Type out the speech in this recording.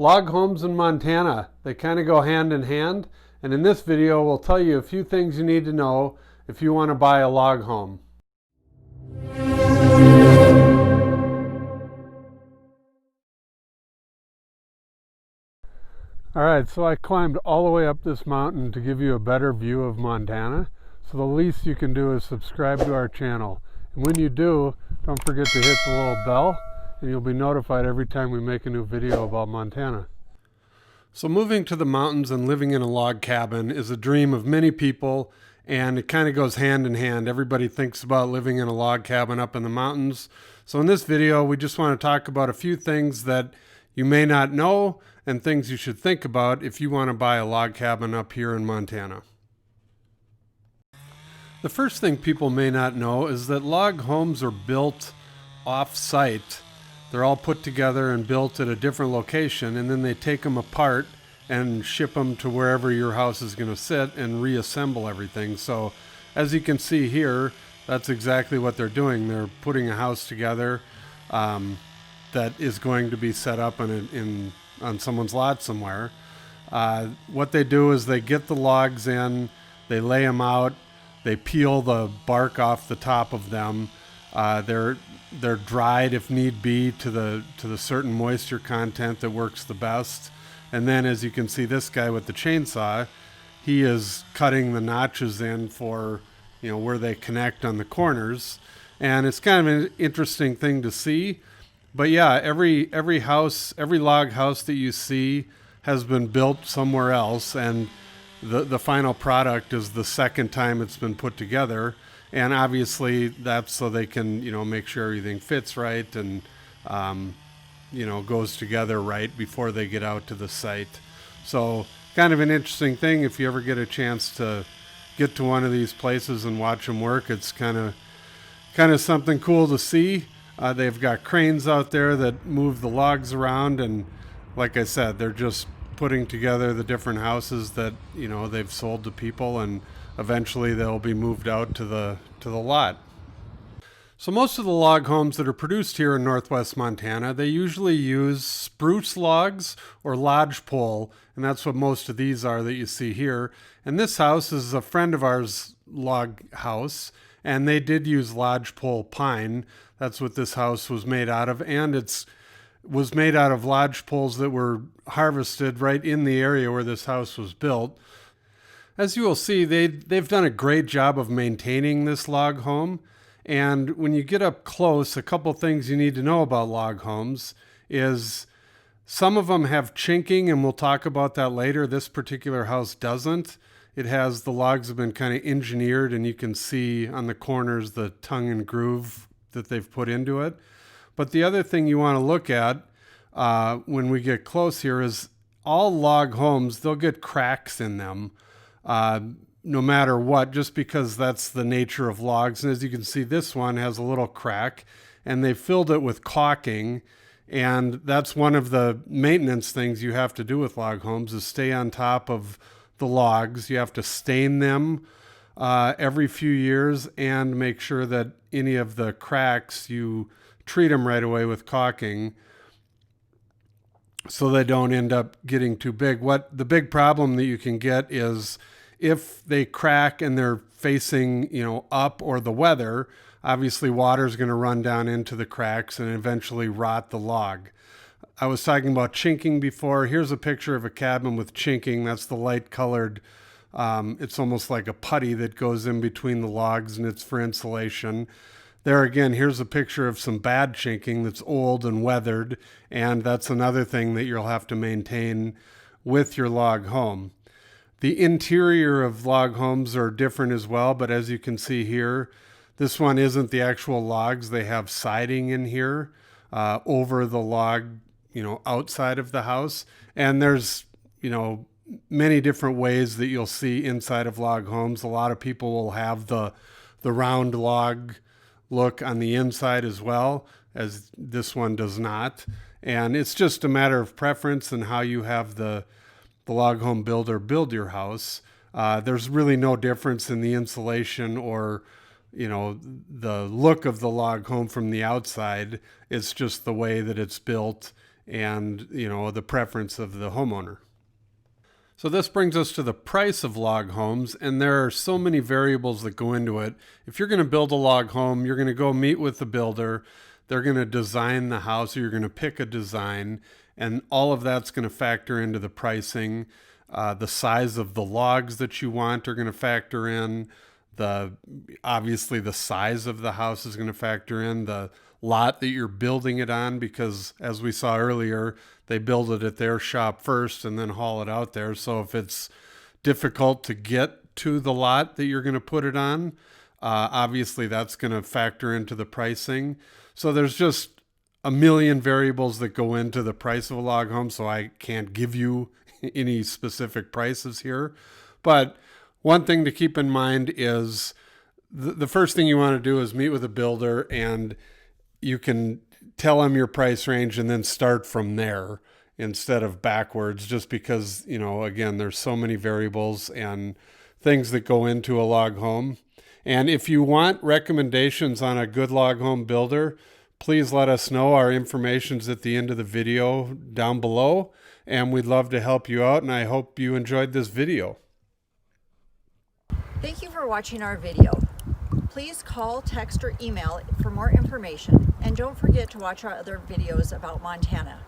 Log homes in Montana. They kind of go hand in hand, and in this video we'll tell you a few things you need to know if you want to buy a log home. Alright, so I climbed all the way up this mountain to give you a better view of Montana. So the least you can do is subscribe to our channel. And when you do, don't forget to hit the little bell, and you'll be notified every time we make a new video about Montana. So moving to the mountains and living in a log cabin is a dream of many people, and it kind of goes hand in hand. Everybody thinks about living in a log cabin up in the mountains. So in this video, we just want to talk about a few things that you may not know and things you should think about if you want to buy a log cabin up here in Montana. The first thing people may not know is that log homes are built off-site. They're all put together and built at a different location, and then they take them apart and ship them to wherever your house is going to sit and reassemble everything. So as you can see here, that's exactly what they're doing. They're putting a house together that is going to be set up on someone's lot somewhere. What they do is they get the logs in, they lay them out, they peel the bark off the top of them. They're dried if need be to the certain moisture content that works the best. And then, as you can see, this guy with the chainsaw, he is cutting the notches in for, where they connect on the corners. And it's kind of an interesting thing to see. But yeah, every house, every log house that you see has been built somewhere else, and the final product is the second time it's been put together. And obviously that's so they can, make sure everything fits right and, goes together right before they get out to the site. So kind of an interesting thing. If you ever get a chance to get to one of these places and watch them work, it's kind of something cool to see. They've got cranes out there that move the logs around, and like I said, they're just putting together the different houses that they've sold to people, and eventually they'll be moved out to the lot. So most of the log homes that are produced here in northwest Montana, they usually use spruce logs or lodgepole, and that's what most of these are that you see here. And this house is a friend of ours' log house, and they did use lodgepole pine. That's what this house was made out of, and was made out of lodgepoles that were harvested right in the area where this house was built. As you will see, they've done a great job of maintaining this log home. And when you get up close, a couple things you need to know about log homes is some of them have chinking, and we'll talk about that later. This particular house doesn't. It has, the logs have been kind of engineered, and you can see on the corners the tongue and groove that they've put into it. But the other thing you want to look at when we get close here is all log homes, they'll get cracks in them no matter what, just because that's the nature of logs. And as you can see, this one has a little crack, and they filled it with caulking. And that's one of the maintenance things you have to do with log homes, is stay on top of the logs. You have to stain them every few years and make sure that any of the cracks, you treat them right away with caulking so they don't end up getting too big. What the big problem that you can get is if they crack and they're facing, up, or the weather, obviously water is going to run down into the cracks and eventually rot the log. I was talking about chinking before. Here's a picture of a cabin with chinking. That's the light colored, it's almost like a putty that goes in between the logs, and it's for insulation. There again, here's a picture of some bad chinking that's old and weathered, and that's another thing that you'll have to maintain with your log home. The interior of log homes are different as well, but as you can see here, this one isn't the actual logs. They have siding in here over the log, outside of the house. And there's, many different ways that you'll see inside of log homes. A lot of people will have the round log look on the inside as well, as this one does not. And it's just a matter of preference and how you have the log home builder build your house. There's really no difference in the insulation or the look of the log home from the outside. It's just the way that it's built and, the preference of the homeowner. So this brings us to the price of log homes, and there are so many variables that go into it. If you're going to build a log home, you're going to go meet with the builder. They're going to design the house, or you're going to pick a design, and all of that's going to factor into the pricing. The size of the logs that you want are going to factor in. Obviously the size of the house is going to factor in. The lot that you're building it on, because as we saw earlier, they build it at their shop first and then haul it out there. So if it's difficult to get to the lot that you're going to put it on, obviously that's going to factor into the pricing. So there's just a million variables that go into the price of a log home, so I can't give you any specific prices here. But one thing to keep in mind is the first thing you want to do is meet with a builder, and you can tell them your price range and then start from there instead of backwards, just because, again, there's so many variables and things that go into a log home. And if you want recommendations on a good log home builder, please let us know. Our information's at the end of the video down below, and we'd love to help you out, and I hope you enjoyed this video. Thank you for watching our video. Please call, text, or email for more information, and don't forget to watch our other videos about Montana.